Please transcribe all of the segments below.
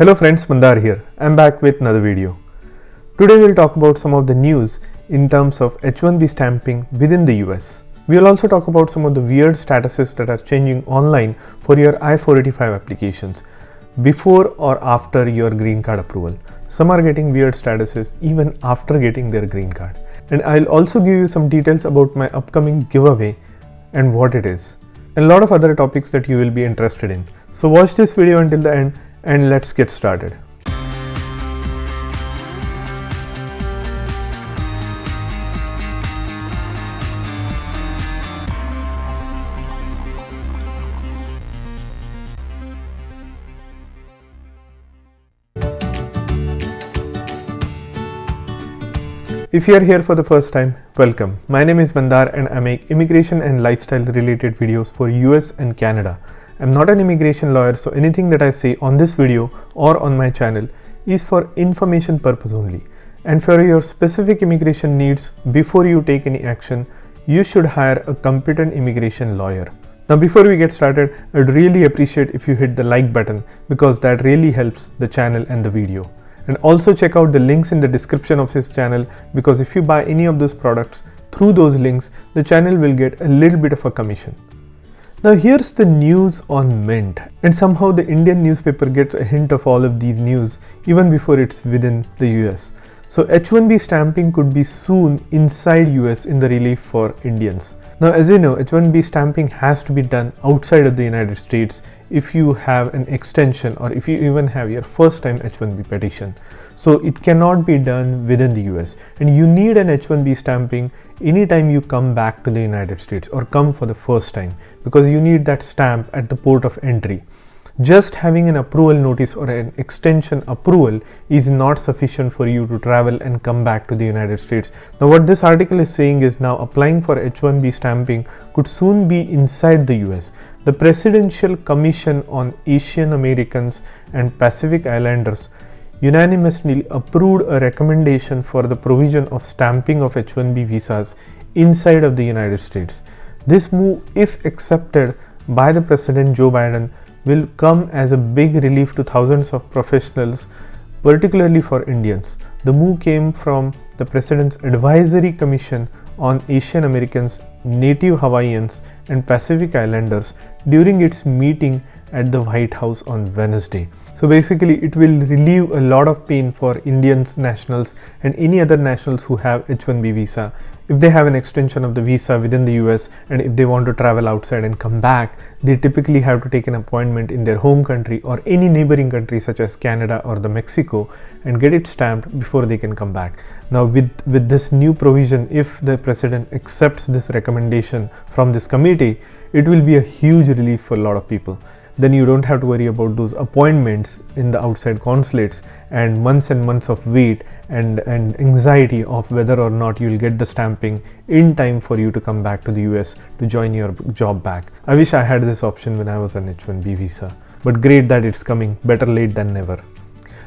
Hello friends, Mandar here. I'm back with another video. Today we'll talk about some of the news in terms of H1b stamping within the US. We'll also talk about some of the weird statuses that are changing online for your I-485 applications before or after your green card approval. Some are getting weird statuses even after getting their green card. And I'll also give you some details about my upcoming giveaway and what it is, and a lot of other topics that you will be interested in. So watch this video until the end and let's get started. If you are here for the first time, welcome. My name is Mandar and I make immigration and lifestyle related videos for US and Canada. I'm not an immigration lawyer, so anything that I say on this video or on my channel is for information purpose only. And for your specific immigration needs, before you take any action, you should hire a competent immigration lawyer. Now before we get started, I'd really appreciate if you hit the like button because that really helps the channel and the video. And also check out the links in the description of this channel, because if you buy any of those products through those links, the channel will get a little bit of a commission. Now here's the news on Mint, and somehow the Indian newspaper gets a hint of all of these news even before it's within the US. So H1b stamping could be soon inside US in the relief for Indians. Now as you know, H1b stamping has to be done outside of the United States if you have an extension or if you even have your first time H1b petition. So it cannot be done within the US, and you need an H1b stamping anytime you come back to the United States or come for the first time, because you need that stamp at the port of entry. Just having an approval notice or an extension approval is not sufficient for you to travel and come back to the United States. Now what this article is saying is now applying for H1b stamping could soon be inside the US. The Presidential Commission on Asian Americans and Pacific Islanders unanimously approved a recommendation for the provision of stamping of H1b visas inside of the United States. This move, if accepted by the President Joe Biden, will come as a big relief to thousands of professionals, particularly for Indians. The move came from the President's Advisory Commission on Asian Americans, Native Hawaiians and Pacific Islanders during its meeting at the White House on Wednesday. So basically it will relieve a lot of pain for Indian nationals and any other nationals who have H1b visa. If they have an extension of the visa within the US and if they want to travel outside and come back, they typically have to take an appointment in their home country or any neighboring country such as Canada or the Mexico and get it stamped before they can come back. Now with this new provision, if the President accepts this recommendation from this committee, it will be a huge relief for a lot of people. Then you don't have to worry about those appointments in the outside consulates and months of wait and anxiety of whether or not you will get the stamping in time for you to come back to the US to join your job back. I wish I had this option when I was on H1b visa, but great that it's coming, better late than never.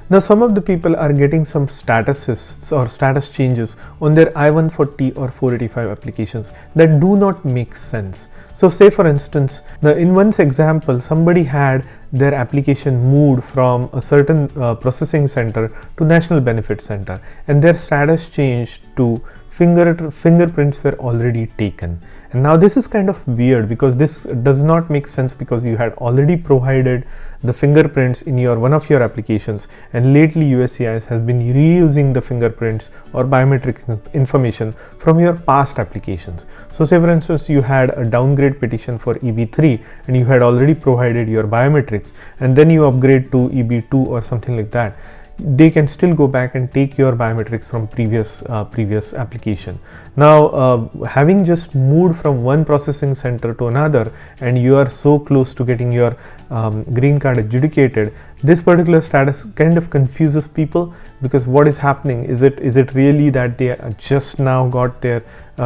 Now some of the people are getting some statuses or status changes on their I-140 or 485 applications that do not make sense. So say for instance, in one's example, somebody had their application moved from a certain processing center to National Benefit Center, and their status changed to fingerprints were already taken. And now this is kind of weird because this does not make sense, because you had already provided the fingerprints in one of your applications, and lately USCIS has been reusing the fingerprints or biometric information from your past applications. So say for instance you had a downgrade petition for EB3 and you had already provided your biometrics, and then you upgrade to EB2 or something like that. They can still go back and take your biometrics from previous application. Now having just moved from one processing center to another and you are so close to getting your green card adjudicated, this particular status kind of confuses people, because what is happening, is it really that they just now got their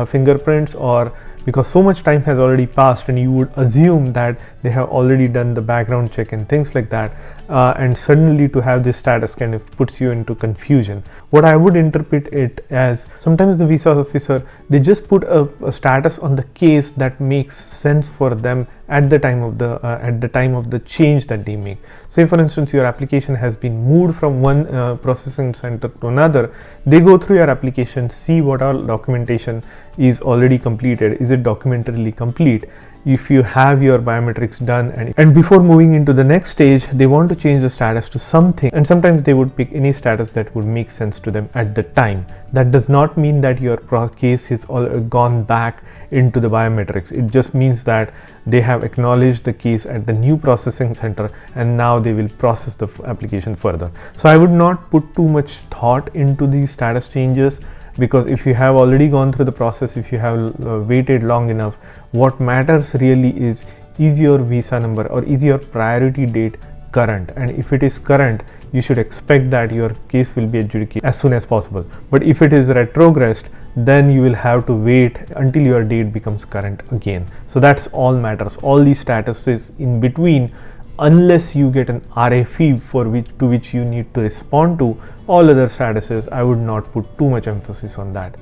fingerprints, or because so much time has already passed and you would assume that they have already done the background check and things like that, and suddenly to have this status kind of puts you into confusion. What I would interpret it as, sometimes the visa officer, they just put a status on the case that makes sense for them at the time of the change that they make. Say for instance, your application has been moved from one processing center to another. They go through your application, see what all documentation is already completed, is it documentarily complete, if you have your biometrics done, and before moving into the next stage they want to change the status to something, and sometimes they would pick any status that would make sense to them at the time. That does not mean that your case has all gone back into the biometrics. It just means that they have acknowledged the case at the new processing center, and now they will process the application further. So I would not put too much thought into these status changes, because if you have already gone through the process, if you have waited long enough, what matters really is your visa number or is your priority date current, and if it is current, you should expect that your case will be adjudicated as soon as possible. But if it is retrogressed, then you will have to wait until your date becomes current again. So that's all matters. All these statuses in between, unless you get an RFE to which you need to respond to, all other statuses, I would not put too much emphasis on that.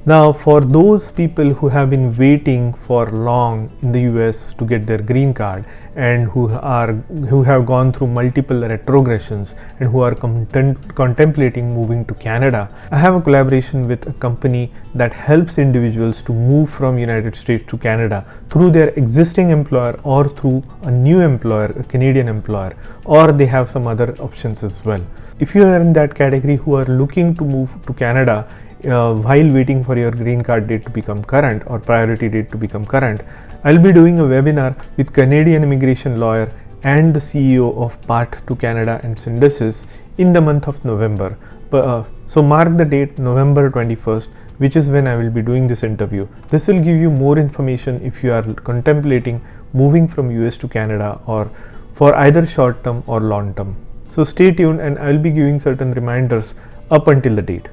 Now, for those people who have been waiting for long in the US to get their green card, and who have gone through multiple retrogressions and who are contemplating moving to Canada, I have a collaboration with a company that helps individuals to move from United States to Canada through their existing employer or through a new employer, a Canadian employer, or they have some other options as well. If you are in that category who are looking to move to Canada while waiting for your green card date to become current or priority date to become current, I'll be doing a webinar with Canadian immigration lawyer and the CEO of Path to Canada and Synthesis in the month of November. So mark the date, November 21st, which is when I will be doing this interview. This will give you more information if you are contemplating moving from US to Canada, or for either short term or long term. So stay tuned, and I will be giving certain reminders up until the date.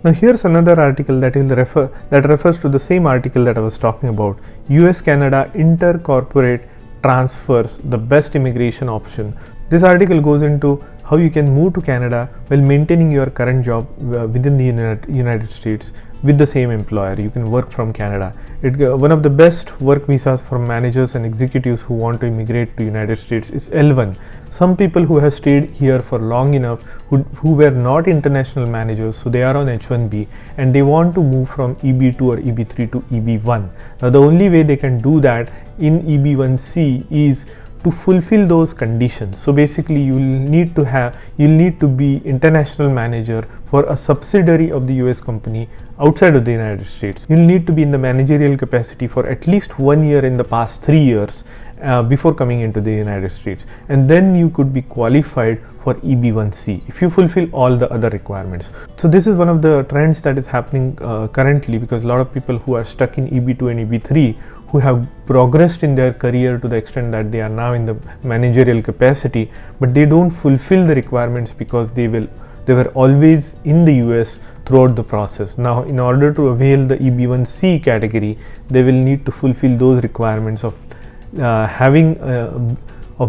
Now here's another article that refers to the same article that I was talking about. US-Canada intercorporate transfers, the best immigration option. This article goes into how you can move to Canada while maintaining your current job within the United States with the same employer. You can work from Canada. One of the best work visas for managers and executives who want to immigrate to United States is L1. Some people who have stayed here for long enough, who were not international managers, so they are on H1b, and they want to move from EB2 or EB3 to EB1. Now the only way they can do that in EB1C is to fulfill those conditions. So basically you'll need to be international manager for a subsidiary of the US company outside of the United States. You'll need to be in the managerial capacity for at least 1 year in the past 3 years before coming into the United States, and then you could be qualified for EB1C if you fulfill all the other requirements. So this is one of the trends that is happening currently, because a lot of people who are stuck in EB2 and EB3, who have progressed in their career to the extent that they are now in the managerial capacity, but they don't fulfill the requirements because they were always in the US throughout the process. Now in order to avail the EB1C category, they will need to fulfill those requirements of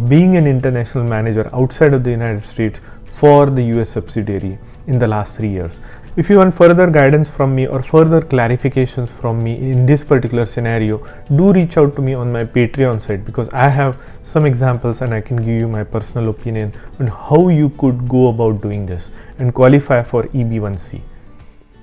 being an international manager outside of the United States for the US subsidiary in the last 3 years. If you want further guidance from me or further clarifications from me in this particular scenario, do reach out to me on my Patreon site, because I have some examples and I can give you my personal opinion on how you could go about doing this and qualify for EB1C.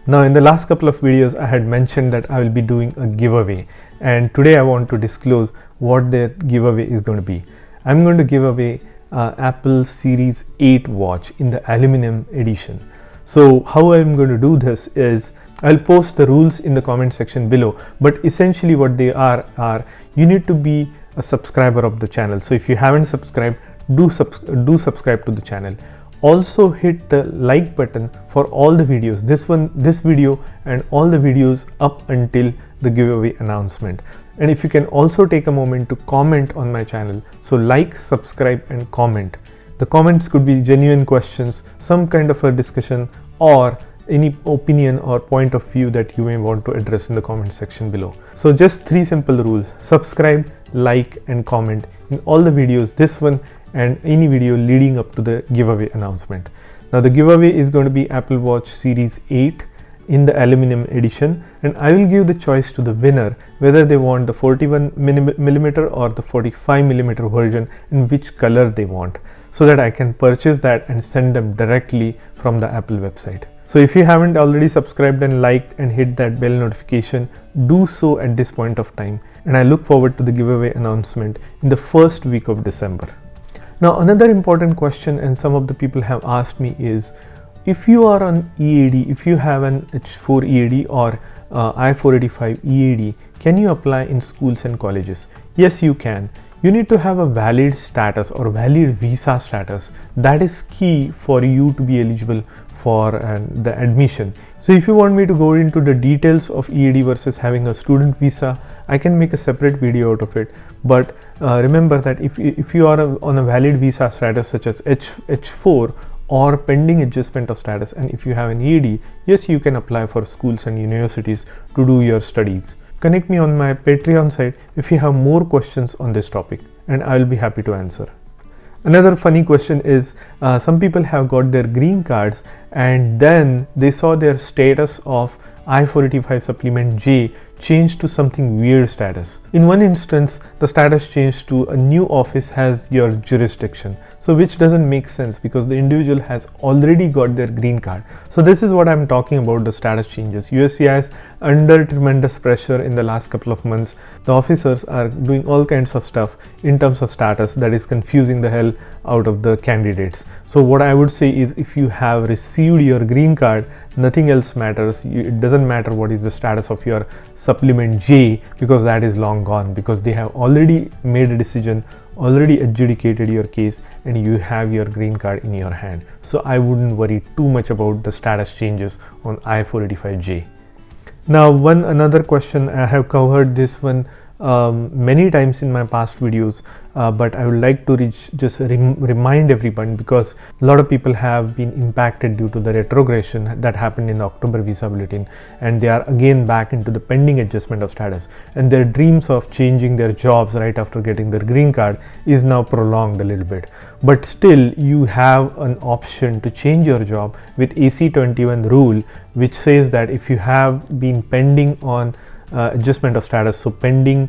Now in the last couple of videos I had mentioned that I will be doing a giveaway, and today I want to disclose what the giveaway is going to be. I'm going to give away Apple Series 8 watch in the aluminum edition. So how I'm going to do this is, I'll post the rules in the comment section below, but essentially what they are you need to be a subscriber of the channel. So if you haven't subscribed, do subscribe to the channel. Also hit the like button for all the videos, this video and all the videos up until the giveaway announcement. And if you can also take a moment to comment on my channel, so like, subscribe and comment. The comments could be genuine questions, some kind of a discussion, or any opinion or point of view that you may want to address in the comment section below. So just 3 simple rules: subscribe, like and comment in all the videos, this one and any video leading up to the giveaway announcement. Now the giveaway is going to be Apple Watch Series 8 in the aluminum edition, and I will give the choice to the winner whether they want the 41mm or the 45mm version and which color they want, so that I can purchase that and send them directly from the Apple website. So if you haven't already subscribed and liked and hit that bell notification, do so at this point of time, and I look forward to the giveaway announcement in the first week of December. Now another important question, and some of the people have asked me, is if you are on EAD, if you have an H4 EAD or I-485 EAD, can you apply in schools and colleges? Yes, you can. You need to have a valid status or valid visa status. That is key for you to be eligible for the admission. So if you want me to go into the details of EAD versus having a student visa, I can make a separate video out of it. But remember that if you are on a valid visa status such as H4 or pending adjustment of status, and if you have an EAD, yes, you can apply for schools and universities to do your studies. Connect me on my Patreon site if you have more questions on this topic, and I will be happy to answer. Another funny question is some people have got their green cards and then they saw their status of I-485 supplement J changed to something weird status. In one instance, the status changed to a new office has your jurisdiction, so which doesn't make sense because the individual has already got their green card. So this is what I'm talking about, the status changes. USCIS under tremendous pressure in the last couple of months. The officers are doing all kinds of stuff in terms of status that is confusing the hell out of the candidates. So what I would say is, if you have received your green card, nothing else matters. It doesn't matter what is the status of your supplement J, because that is long gone, because they have already made a decision, already adjudicated your case, and you have your green card in your hand. So I wouldn't worry too much about the status changes on I-485J. Now another question, I have covered this one many times in my past videos, but I would like to remind everyone, because a lot of people have been impacted due to the retrogression that happened in the October visa bulletin, and they are again back into the pending adjustment of status, and their dreams of changing their jobs right after getting their green card is now prolonged a little bit. But still, you have an option to change your job with AC21 rule, which says that if you have been pending on adjustment of status, so pending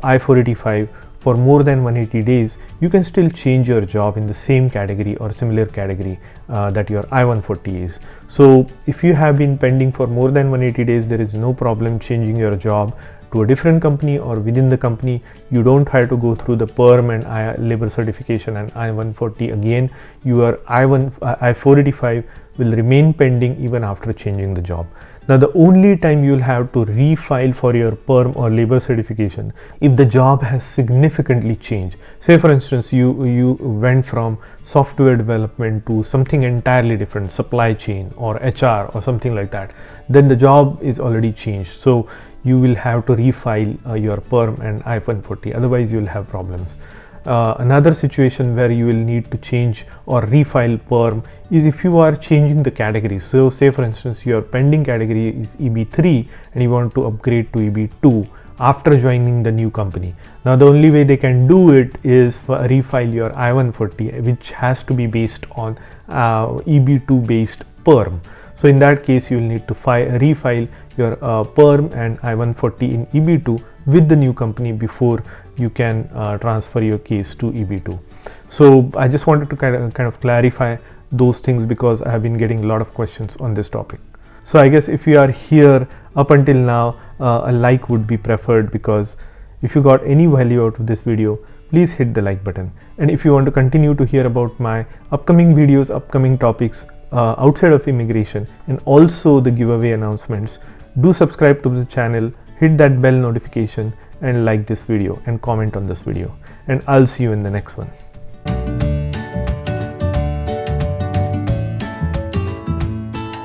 I-485 for more than 180 days, you can still change your job in the same category or similar category that your I-140 is. So if you have been pending for more than 180 days, there is no problem changing your job to a different company or within the company. You don't have to go through the PERM and labor certification and I-140 again. Your I-485 will remain pending even after changing the job. Now the only time you'll have to refile for your PERM or labor certification if the job has significantly changed. Say for instance, you went from software development to something entirely different, supply chain or HR or something like that, then the job is already changed. So you will have to refile your PERM and I-140, otherwise you will have problems. Another situation where you will need to change or refile PERM is if you are changing the category. So say for instance, your pending category is EB3 and you want to upgrade to EB2 after joining the new company. Now the only way they can do it is refile your I-140, which has to be based on EB2 based PERM. So in that case, you will need to refile your PERM and I-140 in EB2 with the new company before you can transfer your case to EB2. So I just wanted to kind of clarify those things, because I have been getting a lot of questions on this topic. So I guess if you are here up until now, a like would be preferred, because if you got any value out of this video, please hit the like button. And if you want to continue to hear about my upcoming videos, upcoming topics outside of immigration, and also the giveaway announcements, do subscribe to the channel, hit that bell notification, and like this video and comment on this video, and I'll see you in the next one.